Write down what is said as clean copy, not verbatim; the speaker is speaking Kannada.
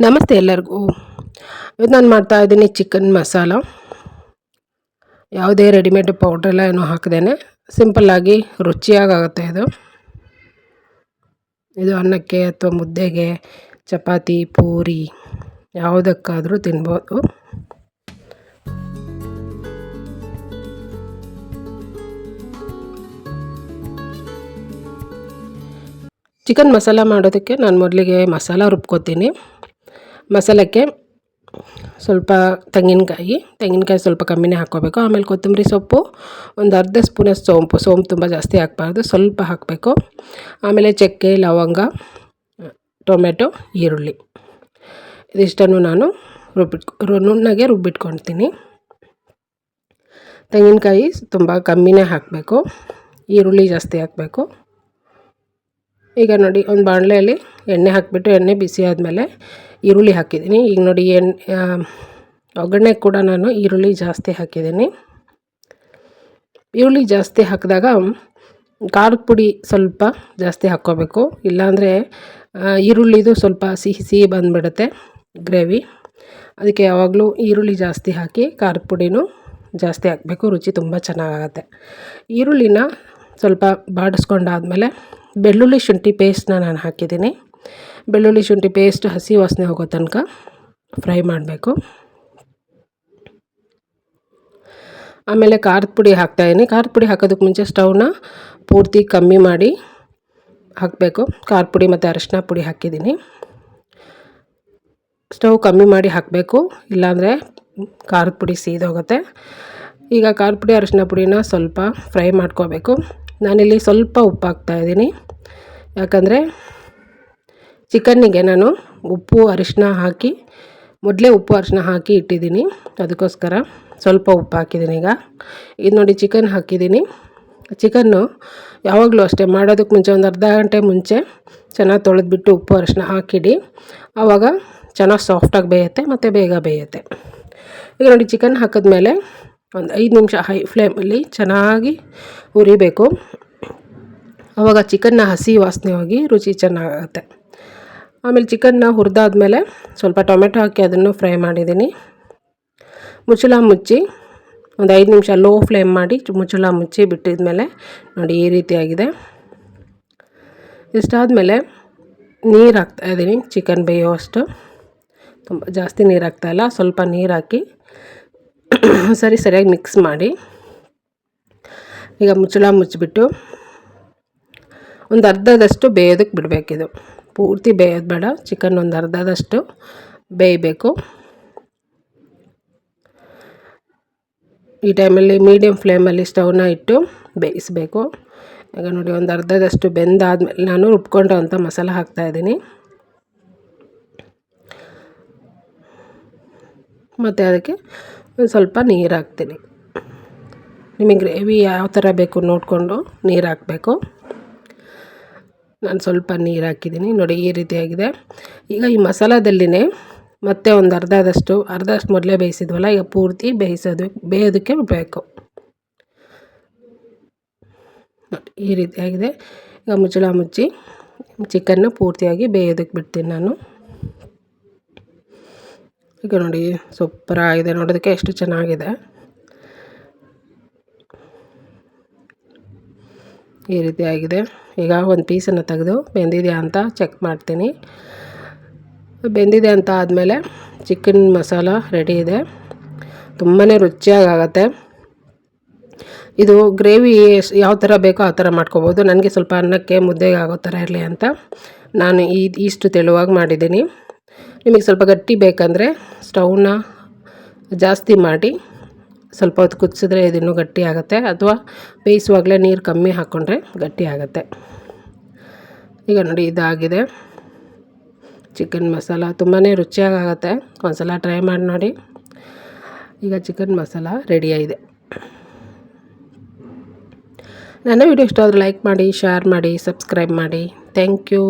ನಮಸ್ತೆ ಎಲ್ಲರಿಗೂ. ಇವತ್ತು ನಾನು ಮಾಡ್ತಾ ಇದ್ದೀನಿ ಚಿಕನ್ ಮಸಾಲ. ಯಾವುದೇ ರೆಡಿಮೇಡ್ ಪೌಡ್ರೆಲ್ಲ ಏನೂ ಹಾಕದೇನೆ ಸಿಂಪಲ್ಲಾಗಿ ರುಚಿಯಾಗುತ್ತೆ ಇದು. ಇದು ಅನ್ನಕ್ಕೆ ಅಥವಾ ಮುದ್ದೆಗೆ, ಚಪಾತಿ, ಪೂರಿ ಯಾವುದಕ್ಕಾದರೂ ತಿನ್ಬೋದು. ಚಿಕನ್ ಮಸಾಲ ಮಾಡೋದಕ್ಕೆ ನಾನು ಮೊದಲಿಗೆ ಮಸಾಲ ರುಬ್ಕೋತೀನಿ. ಮಸಾಲಕ್ಕೆ ಸ್ವಲ್ಪ ತೆಂಗಿನಕಾಯಿ ಸ್ವಲ್ಪ ಕಮ್ಮಿನೇ ಹಾಕ್ಕೋಬೇಕು. ಆಮೇಲೆ ಕೊತ್ತಂಬರಿ ಸೊಪ್ಪು, ಒಂದು ಅರ್ಧ ಸ್ಪೂನಷ್ಟು ಸೋಂಪು ತುಂಬ ಜಾಸ್ತಿ ಹಾಕಬಾರ್ದು, ಸ್ವಲ್ಪ ಹಾಕಬೇಕು. ಆಮೇಲೆ ಚಕ್ಕೆ, ಲವಂಗ, ಟೊಮೆಟೊ, ಈರುಳ್ಳಿ ಇದಿಷ್ಟನ್ನು ನಾನು ನುಣ್ಣಗೆ ರುಬ್ಬಿಟ್ಕೊಳ್ತೀನಿ. ತೆಂಗಿನಕಾಯಿ ತುಂಬ ಕಮ್ಮಿನೇ ಹಾಕಬೇಕು, ಈರುಳ್ಳಿ ಜಾಸ್ತಿ ಹಾಕಬೇಕು. ಈಗ ನೋಡಿ, ಒಂದು ಬಾಣಲೆಯಲ್ಲಿ ಎಣ್ಣೆ ಹಾಕಿಬಿಟ್ಟು ಎಣ್ಣೆ ಬಿಸಿ ಆದಮೇಲೆ ಈರುಳ್ಳಿ ಹಾಕಿದ್ದೀನಿ. ಈಗ ನೋಡಿ, ಒಗ್ಗರಣೆ ಕೂಡ ನಾನು ಈರುಳ್ಳಿ ಜಾಸ್ತಿ ಹಾಕಿದ್ದೀನಿ. ಈರುಳ್ಳಿ ಜಾಸ್ತಿ ಹಾಕಿದಾಗ ಖಾರದ ಪುಡಿ ಸ್ವಲ್ಪ ಜಾಸ್ತಿ ಹಾಕ್ಕೋಬೇಕು, ಇಲ್ಲಾಂದರೆ ಈರುಳ್ಳಿದು ಸ್ವಲ್ಪ ಸಿಹಿ ಬಂದುಬಿಡುತ್ತೆ ಗ್ರೇವಿ. ಅದಕ್ಕೆ ಯಾವಾಗಲೂ ಈರುಳ್ಳಿ ಜಾಸ್ತಿ ಹಾಕಿ ಖಾರದ ಪುಡಿನೂ ಜಾಸ್ತಿ ಹಾಕಬೇಕು, ರುಚಿ ತುಂಬ ಚೆನ್ನಾಗಾಗತ್ತೆ. ಈರುಳ್ಳಿನ ಸ್ವಲ್ಪ ಬಾಡಿಸ್ಕೊಂಡಾದಮೇಲೆ ಬೆಳ್ಳುಳ್ಳಿ ಶುಂಠಿ ಪೇಸ್ಟನ್ನ ನಾನು ಹಾಕಿದ್ದೀನಿ. ಬೆಳ್ಳುಳ್ಳಿ ಶುಂಠಿ ಪೇಸ್ಟ್ ಹಸಿ ವಾಸನೆ ಹೋಗೋ ತನಕ ಫ್ರೈ ಮಾಡಬೇಕು. ಆಮೇಲೆ ಖಾರದ ಪುಡಿ ಹಾಕ್ತಾಯಿದ್ದೀನಿ. ಖಾರದ ಪುಡಿ ಹಾಕೋದಕ್ಕೆ ಮುಂಚೆ ಸ್ಟವ್ನ ಪೂರ್ತಿ ಕಮ್ಮಿ ಮಾಡಿ ಹಾಕಬೇಕು. ಖಾರದ ಪುಡಿ ಮತ್ತು ಅರಿಶಿನ ಪುಡಿ ಹಾಕಿದ್ದೀನಿ. ಸ್ಟವ್ ಕಮ್ಮಿ ಮಾಡಿ ಹಾಕಬೇಕು, ಇಲ್ಲಾಂದರೆ ಖಾರದ ಪುಡಿ ಸೀದೋಗುತ್ತೆ. ಈಗ ಖಾರದ ಪುಡಿ ಅರಿಶಿನ ಪುಡಿನ ಸ್ವಲ್ಪ ಫ್ರೈ ಮಾಡ್ಕೋಬೇಕು. ನಾನಿಲ್ಲಿ ಸ್ವಲ್ಪ ಉಪ್ಪು ಹಾಕ್ತಾಯಿದ್ದೀನಿ, ಯಾಕಂದರೆ ಚಿಕನ್ನಿಗೆ ನಾನು ಉಪ್ಪು ಅರಿಶಿನ ಹಾಕಿ ಮೊದಲೇ ಇಟ್ಟಿದ್ದೀನಿ, ಅದಕ್ಕೋಸ್ಕರ ಸ್ವಲ್ಪ ಉಪ್ಪು ಹಾಕಿದ್ದೀನಿ. ಈಗ ಇದು ನೋಡಿ, ಚಿಕನ್ ಹಾಕಿದ್ದೀನಿ. ಚಿಕನ್ನು ಯಾವಾಗಲೂ ಅಷ್ಟೇ, ಮಾಡೋದಕ್ಕೆ ಮುಂಚೆ ಒಂದು ಅರ್ಧ ಗಂಟೆ ಮುಂಚೆ ಚೆನ್ನಾಗಿ ತೊಳೆದ್ಬಿಟ್ಟು ಉಪ್ಪು ಅರಿಶಿನ ಹಾಕಿಡಿ. ಆವಾಗ ಚೆನ್ನಾಗಿ ಸಾಫ್ಟಾಗಿ ಬೇಯುತ್ತೆ ಮತ್ತು ಬೇಗ ಬೇಯುತ್ತೆ. ಈಗ ನೋಡಿ, ಚಿಕನ್ ಹಾಕಿದ್ಮೇಲೆ ಒಂದು 5 ನಿಮಿಷ ಹೈ ಫ್ಲೇಮಲ್ಲಿ ಚೆನ್ನಾಗಿ ಹುರಿಬೇಕು. ಆವಾಗ ಚಿಕನ್ನ ಹಸಿ ವಾಸನೆ ಹೋಗಿ ರುಚಿ ಚೆನ್ನಾಗಾಗುತ್ತೆ. ಆಮೇಲೆ ಚಿಕನ್ನ ಹುರಿದಾದ್ಮೇಲೆ ಸ್ವಲ್ಪ ಟೊಮೆಟೊ ಹಾಕಿ ಅದನ್ನು ಫ್ರೈ ಮಾಡಿದ್ದೀನಿ. ಮುಚ್ಚಳ ಮುಚ್ಚಿ ಒಂದು 5 ನಿಮಿಷ ಲೋ ಫ್ಲೇಮ್ ಮಾಡಿ ಮುಚ್ಚಳ ಮುಚ್ಚಿ ಬಿಟ್ಟಿದ್ಮೇಲೆ ನೋಡಿ, ಈ ರೀತಿಯಾಗಿದೆ. ಇಷ್ಟಾದಮೇಲೆ ನೀರು ಹಾಕ್ತಾಯಿದ್ದೀನಿ, ಚಿಕನ್ ಬೇಯೋಷ್ಟು. ತುಂಬ ಜಾಸ್ತಿ ನೀರು ಹಾಕ್ತಾಯಿಲ್ಲ, ಸ್ವಲ್ಪ ನೀರು ಹಾಕಿ ಸರಿಯಾಗಿ ಮಿಕ್ಸ್ ಮಾಡಿ ಈಗ ಮುಚ್ಚಳ ಮುಚ್ಚಿಬಿಟ್ಟು ಒಂದು ಅರ್ಧದಷ್ಟು ಬೇಯೋದಕ್ಕೆ ಬಿಡಬೇಕಿದು. ಪೂರ್ತಿ ಬೇಯೋದು ಬೇಡ, ಚಿಕನ್ ಒಂದು ಅರ್ಧದಷ್ಟು ಬೇಯಬೇಕು. ಈ ಟೈಮಲ್ಲಿ ಮೀಡಿಯಮ್ ಫ್ಲೇಮಲ್ಲಿ ಸ್ಟವ್ನ ಇಟ್ಟು ಬೇಯಿಸಬೇಕು. ಈಗ ನೋಡಿ, ಒಂದು ಅರ್ಧದಷ್ಟು ಬೆಂದಾದ್ಮೇಲೆ ನಾನು ರುಬ್ಕೊಂಡಂಥ ಮಸಾಲ ಹಾಕ್ತಾಯಿದ್ದೀನಿ. ಮತ್ತು ಅದಕ್ಕೆ ಒಂದು ಸ್ವಲ್ಪ ನೀರು ಹಾಕ್ತೀನಿ. ನಿಮಗೆ ಗ್ರೇವಿ ಯಾವ ಥರ ಬೇಕು ನೋಡಿಕೊಂಡು ನೀರು ಹಾಕಬೇಕು. ನಾನು ಸ್ವಲ್ಪ ನೀರು ಹಾಕಿದ್ದೀನಿ. ನೋಡಿ, ಈ ರೀತಿಯಾಗಿದೆ. ಈಗ ಈ ಮಸಾಲದಲ್ಲಿನೇ ಮತ್ತೆ ಒಂದು ಅರ್ಧದಷ್ಟು ಮೊದಲೇ ಬೇಯಿಸಿದ್ವಲ್ಲ, ಈಗ ಪೂರ್ತಿ ಬೇಯೋದಕ್ಕೆ ಬೇಕು. ನೋಡಿ, ಈ ರೀತಿಯಾಗಿದೆ. ಈಗ ಮುಚ್ಚಳ ಮುಚ್ಚಿ ಚಿಕನ್ನು ಪೂರ್ತಿಯಾಗಿ ಬೇಯೋದಕ್ಕೆ ಬಿಡ್ತೀನಿ ನಾನು. ಈಗ ನೋಡಿ, ಸೂಪರಾಗಿದೆ, ನೋಡೋದಕ್ಕೆ ಎಷ್ಟು ಚೆನ್ನಾಗಿದೆ. ಈ ರೀತಿಯಾಗಿದೆ. ಈಗ ಒಂದು ಪೀಸನ್ನು ತೆಗೆದು ಬೆಂದಿದೆಯಾ ಅಂತ ಚೆಕ್ ಮಾಡ್ತೀನಿ. ಬೆಂದಿದೆ ಅಂತ ಆದಮೇಲೆ ಚಿಕನ್ ಮಸಾಲ ರೆಡಿ ಇದೆ. ತುಂಬಾ ರುಚಿಯಾಗತ್ತೆ. ಇದು ಗ್ರೇವಿ ಯಾವ ಥರ ಬೇಕೋ ಆ ಥರ ಮಾಡ್ಕೋಬೋದು. ನನಗೆ ಸ್ವಲ್ಪ ಅನ್ನಕ್ಕೆ ಮುದ್ದೆಗೆ ಆಗೋ ಥರ ಇರಲಿ ಅಂತ ನಾನು ಇಷ್ಟು ತೆಳುವಾಗಿ ಮಾಡಿದ್ದೀನಿ. ನಿಮಗೆ ಸ್ವಲ್ಪ ಗಟ್ಟಿ ಬೇಕಂದರೆ ಸ್ಟವ್ನ ಜಾಸ್ತಿ ಮಾಡಿ ಸ್ವಲ್ಪ ಹೊತ್ತು ಕುದಿಸಿದ್ರೆ ಇದನ್ನು ಗಟ್ಟಿ ಆಗುತ್ತೆ, ಅಥವಾ ಬೇಯಿಸುವಾಗಲೇ ನೀರು ಕಮ್ಮಿ ಹಾಕ್ಕೊಂಡ್ರೆ ಗಟ್ಟಿ ಆಗುತ್ತೆ. ಈಗ ನೋಡಿ, ಇದಾಗಿದೆ ಚಿಕನ್ ಮಸಾಲ. ತುಂಬಾ ರುಚಿಯಾಗತ್ತೆ, ಒಂದ್ಸಲ ಟ್ರೈ ಮಾಡಿ ನೋಡಿ. ಈಗ ಚಿಕನ್ ಮಸಾಲ ರೆಡಿಯಾಗಿದೆ. ನನ್ನ ವಿಡಿಯೋ ಇಷ್ಟ ಆದರೆ ಲೈಕ್ ಮಾಡಿ, ಶೇರ್ ಮಾಡಿ, ಸಬ್ಸ್ಕ್ರೈಬ್ ಮಾಡಿ. Thank you.